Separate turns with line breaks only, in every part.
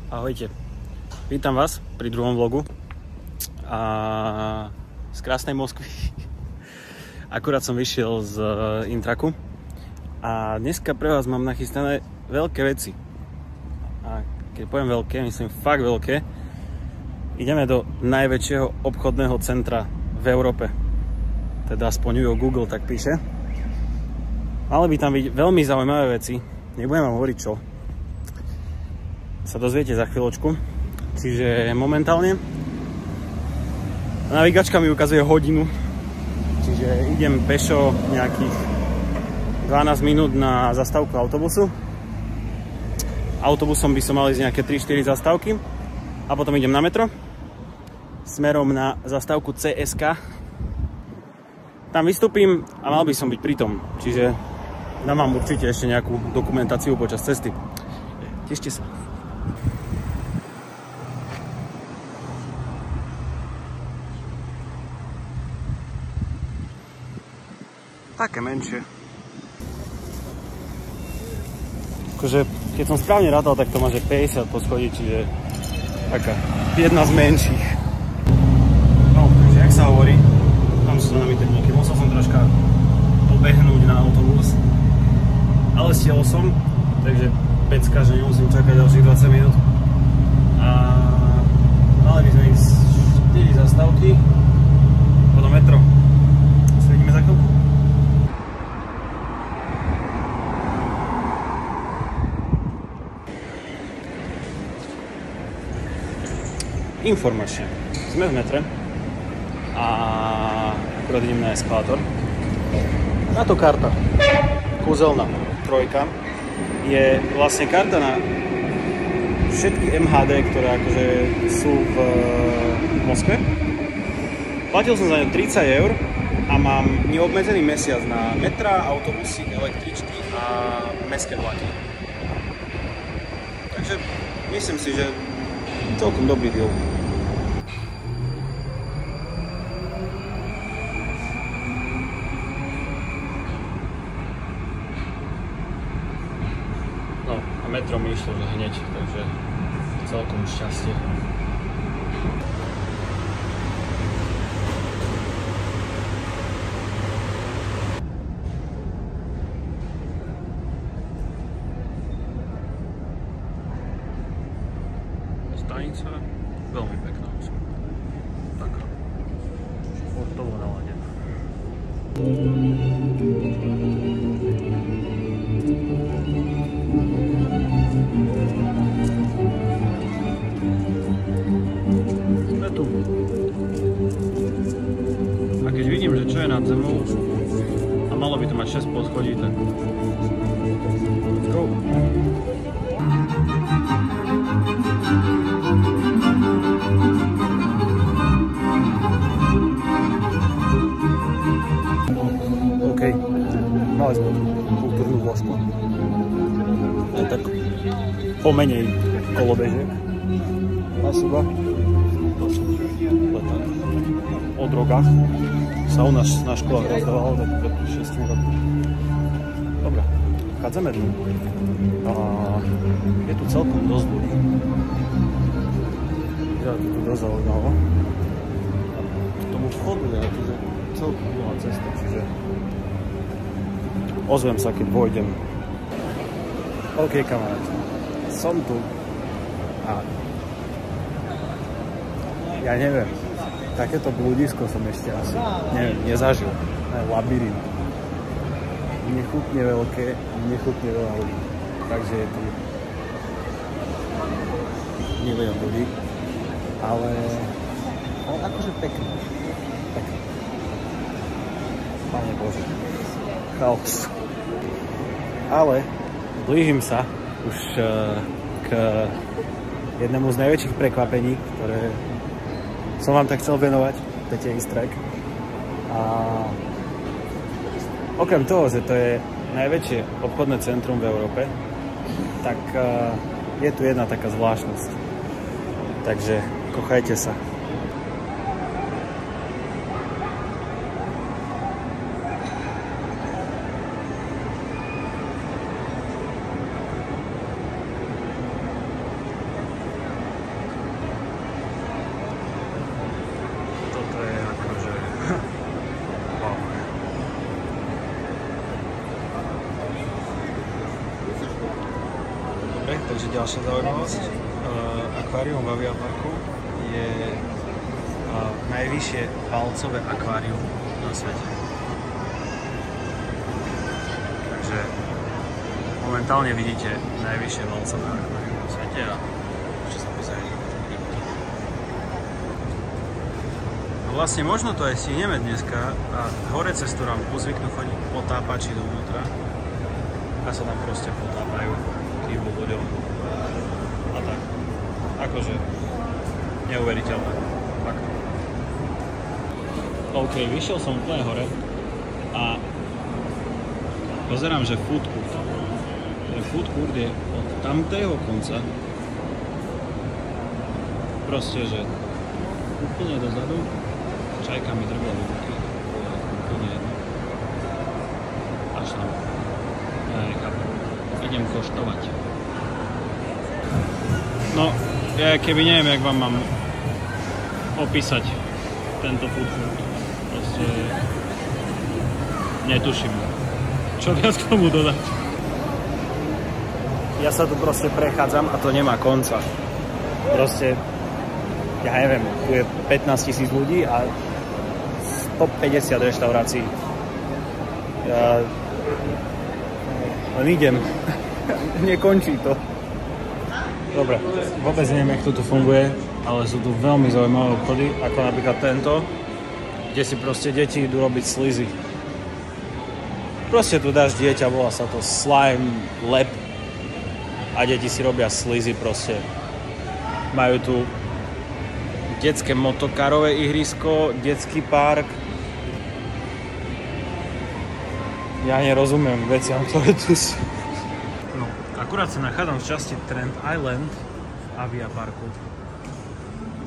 Ahojte, vítam vás pri druhom vlogu a z krásnej Moskvy. Akurát som vyšiel z Intraku a dneska pre vás mám nachystané veľké veci. A keď poviem veľké, myslím fakt veľké. Ideme do najväčšieho obchodného centra v Európe. Teda aspoň Google tak píše. Mali by tam byť veľmi zaujímavé veci. Nebudem vám hovoriť čo. Sa dozviete za chvíľočku. Čiže momentálne navigačka mi ukazuje hodinu. Čiže idem pešo nejakých 12 minút na zastávku autobusu. Autobusom by som mal ísť nejaké 3-4 zastávky. A potom idem na metro. Smerom na zastávku CSK. Tam vystúpim a mal by som byť pri tom. Čiže dám vám určite ešte nejakú dokumentáciu počas cesty. Tešte sa. Také menšie. Akože, keď som správne rátal, tak to má že 50 poschodí, čiže taká jedna z menších. No, takže jak sa hovorí, tam sú za nami tie bloky. Musel som troška pobehnúť na autobus, ale stiel som, takže pecka, že nemusím čakať ďalších 20 minút. A mali by sme ísť 4 zastávky, potom metro. Svedíme za chvíľku. Informačne. Sme v metre a akurát idem na eskalátor. Na to karta. Kúzelná trojka je vlastne karta na všetky MHD, ktoré akože sú v Moskve. Platil som za ňu 30 € a mám neobmedzený mesiac na metra, autobusy, električky a mestské vlaky. Takže myslím si, že celkom dobrý deal. No a metro mi išlo že hneď, takže celkom šťastie. Stanica, veľmi pekná už. Taká športovo naladená. Sme tu. A keď vidím, že čo je nad zemou a malo by to mať 6 poschodí, tak let's go. Mali sme kultúrnu vložku. Len tak pomenej kolobežiek. Na seba. Tak. O drogách sa u nás na školách rozdávalo pred 6 rokov. Dobre, vchádzame tu. Je tu celkom dosť ľudí. Ja tu dosť zaujímavo. K tomu vchodu je celkom dlhá cesta, čiže ozvem sa, keď pôjdem. OK, kamarát. Som tu. A ja neviem. Takéto blúdisko som ešte asi nezažil. Labyrint. Nechutne veľké, nechutne veľa ľudí. Takže je tu milión ľudí. Ale akože pekné. Pekné. Pane Bože. Chaos. Ale blížim sa už k jednému z najväčších prekvapení, ktoré som vám tak chcel venovať, Pete Easter egg. A okrem toho, že to je najväčšie obchodné centrum v Európe, tak je tu jedna taká zvláštnosť. Takže kochajte sa. Dobre, takže ďalšia zaujímavosť. Akvárium v Aviaparku je najvyššie valcové akvárium na svete. Takže momentálne vidíte najvyššie valcové akvárium na svete a čo sa pozrieť. Vlastne možno to aj stihneme dneska a hore cez tú rampu zvyknú chodiť potápači dovnútra a sa tam proste potápajú kýbu ľuďom a tak. Akože neuveriteľné. Fakt. OK, vyšiel som úplne hore a pozerám, že food court. Food court je od tamtého konca proste, že úplne dozadu. Čajka mi drvila do ruky. Úplne jedno. Až tam. Ja nechápem. Idem koštovať. No, ja keby neviem, jak vám mám opísať tento food court. Proste netuším. Čo viac k tomu dodať? Ja sa tu proste prechádzam a to nemá konca. Proste, ja neviem, tu je 15 000 ľudí a 150 reštaurácií. Ja len idem. Nekončí to. Dobre, vôbec neviem, jak to tu funguje, ale sú tu veľmi zaujímavé obchody, ako napríklad tento, kde si proste deti idú robiť slizy. Proste tu dáš dieťa, volá sa to Slime Lab a deti si robia slizy proste. Majú tu detské motokarové ihrisko, detský park. Ja nerozumiem veciam, ktoré tu sú. No, akurát sa nachádzam v časti Trent Island v Aviaparku.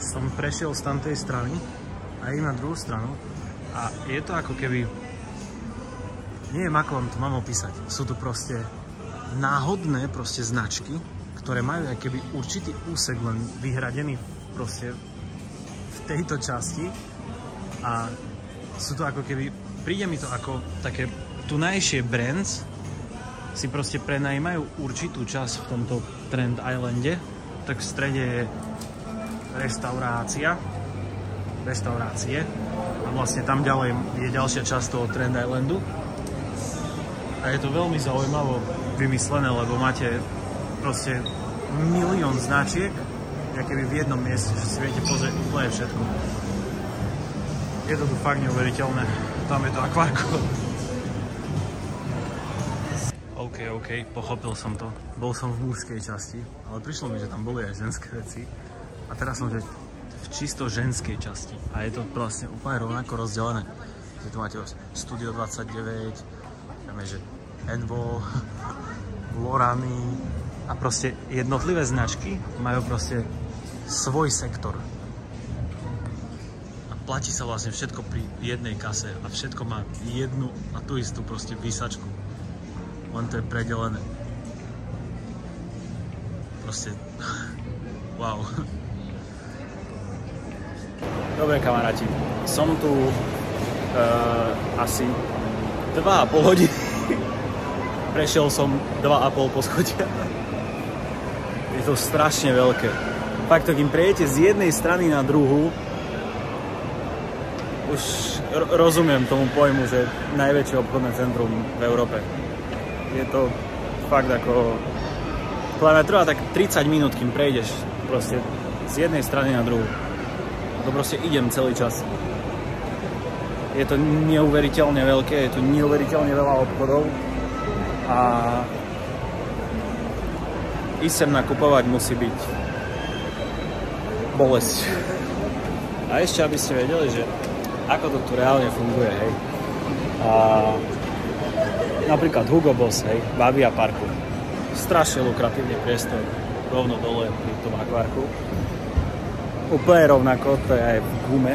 Som prešiel z tamtej strany a idem na druhú stranu a je to ako keby... Neviem, ako vám to mám opísať. Sú tu proste náhodné proste značky, ktoré majú aj keby určitý úsek len vyhradený proste v tejto časti a sú to ako keby... Príde mi to ako také tunajšie brands si proste prenajímajú určitú časť v tomto Trent Islande, tak v strede je reštaurácie a vlastne tam ďalej je ďalšia časť toho Trent Islandu a je to veľmi zaujímavo vymyslené, lebo máte proste milión značiek, keby v jednom mieste, že si viete pozrieť úplne všetko. Je to tu fakt neuveriteľné. Tam je to akvárko. OK, pochopil som to. Bol som v mužskej časti, ale prišlo mi, že tam boli aj ženské veci. A teraz som v čisto ženskej časti. A je to vlastne úplne rovnako rozdelené. Tu máte Studio 29, tam je, že Envo, Lorany a proste jednotlivé značky majú proste svoj sektor. A platí sa vlastne všetko pri jednej kase a všetko má jednu a tú istú proste výsačku. Len to je predelené. Proste... wow. Dobre, kamaráti. Som tu asi 2,5 hodiny. Prešiel som 2,5 poschodia. Je to strašne veľké. Fakt, kým prejdete z jednej strany na druhú, už rozumiem tomu pojmu, že najväčšie obchodné centrum v Európe. Je to fakt ako... Podľa mňa trvá tak 30 minút, kým prejdeš proste z jednej strany na druhú. To proste idem celý čas. Je to neuveriteľne veľké, je tu neuveriteľne veľa obchodov a ísť sem nakupovať musí byť bolesť. A ešte, aby ste vedeli, že ako to tu reálne funguje, hej. A napríklad Hugo Boss, hej, v Aviaparku. Strašne lukratívny priestor, rovno dole pri tom akvárku. Úplne rovnako, to je aj v gume.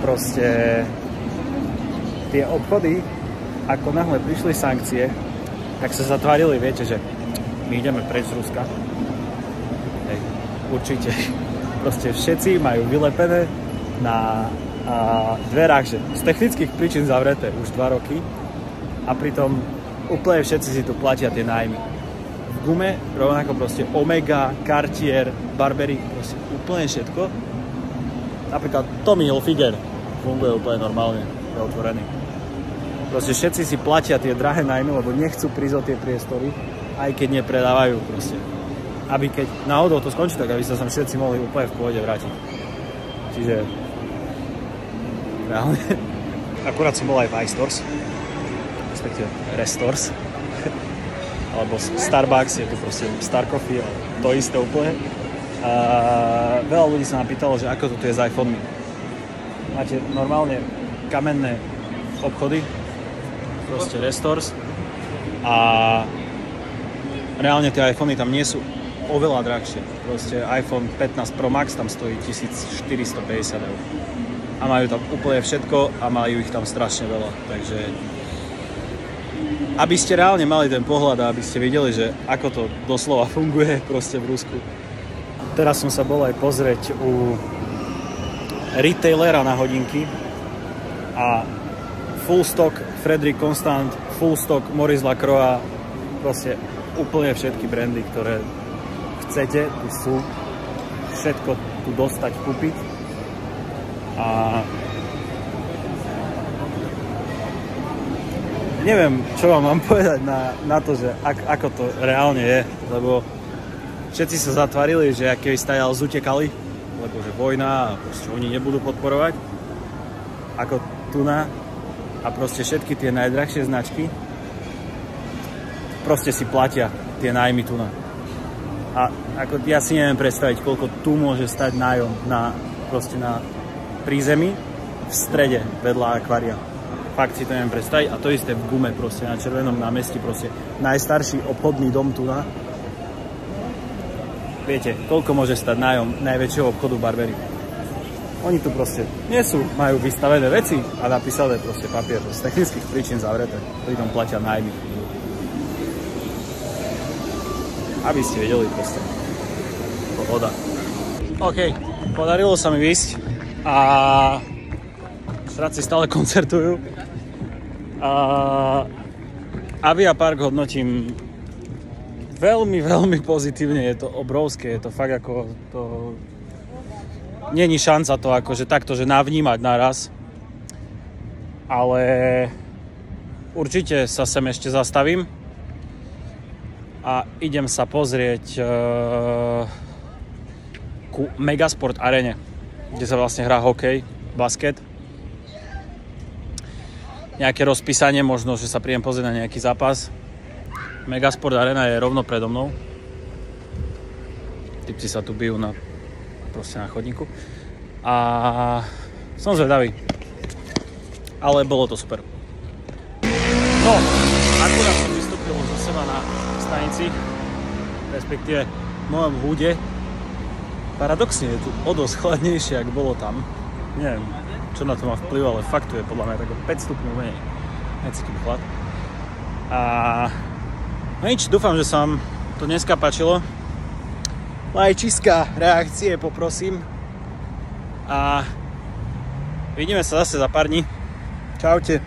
Proste tie obchody, ako náhle prišli sankcie, tak sa zatvárili, viete, že my ideme preč z Ruska. Hej, určite. Proste všetci majú vylepené na dverách, že z technických príčin zavreté už 2 roky a pritom úplne všetci si tu platia tie nájmy. V gume, rovnako proste Omega, Cartier, Burberry, proste úplne všetko. Napríklad Tommy Hilfiger funguje úplne normálne, je otvorený. Proste všetci si platia tie drahé najmy, lebo nechcú prísť o tie priestory, aj keď nepredávajú proste. Aby keď náhodou to skončí, tak aby sa sem všetci mohli úplne v pôvode vrátiť. Čiže reálne. Akurát som bol aj v iStores, respektíve Restores. Alebo Starbucks, je tu proste Star Coffee, to isté úplne. A veľa ľudí sa ma pýtalo, že ako to tu je s iPhone-mi. Máte normálne kamenné obchody, proste Restores, a reálne tie iPhony tam nie sú oveľa drahšie. Proste iPhone 15 Pro Max tam stojí 1450 €. A majú tam úplne všetko a majú ich tam strašne veľa, takže aby ste reálne mali ten pohľad a aby ste videli, že ako to doslova funguje proste v Rusku. Teraz som sa bol aj pozrieť u retailera na hodinky a full stock Frederic Constant, full stock Maurice Lacroix, proste úplne všetky brandy, ktoré chcete, tu sú, všetko tu dostať, kúpiť. A neviem, čo vám mám povedať na to, že ako to reálne je, lebo všetci sa zatvarili, že aký stajal zutekali, lebo že vojna a proste oni nebudú podporovať, ako tuna, a proste všetky tie najdrahšie značky proste si platia tie nájmy tuna. A ako ja si neviem predstaviť, koľko tu môže stať nájom proste na prízemí v strede vedľa akvária. Fakt si to neviem predstaviť. A to isté v gume, proste na Červenom námestí, proste najstarší obchodný dom tu na. Viete, koľko môže stať nájom najväčšieho obchodu Burberry? Oni tu proste nie sú, majú vystavené veci a napísané proste papier, z technických príčin zavreté, pritom platia nájmy. Aby ste vedeli proste. Pohoda. OK, podarilo sa mi výjsť a šráci stále koncertujú. Avia Park hodnotím veľmi, veľmi pozitívne, je to obrovské, je to fakt ako to... Není šanca to akože takto, že navnímať naraz, ale určite sa sem ešte zastavím a idem sa pozrieť ku Megasport Arene, kde sa vlastne hrá hokej, basket. Nejaké rozpísanie, možno, že sa prídem pozrieť na nejaký zápas. Megasport Arena je rovno predo mnou. Typci sa tu bijú proste na chodníku. A som zvedavý. Ale bolo to super. No, akurát som vystúpil zo seba na stanici, respektíve v mojom húde. Paradoxne je tu o dosť chladnejšie, ak bolo tam. Neviem, čo na to má vplyv, ale fakt tu je podľa mňa tako 5 stupňov menej. Necítim chlad. A no nič, dúfam, že sa vám to dneska páčilo. Lajčiska, reakcie poprosím. A vidíme sa zase za pár dní. Čaute.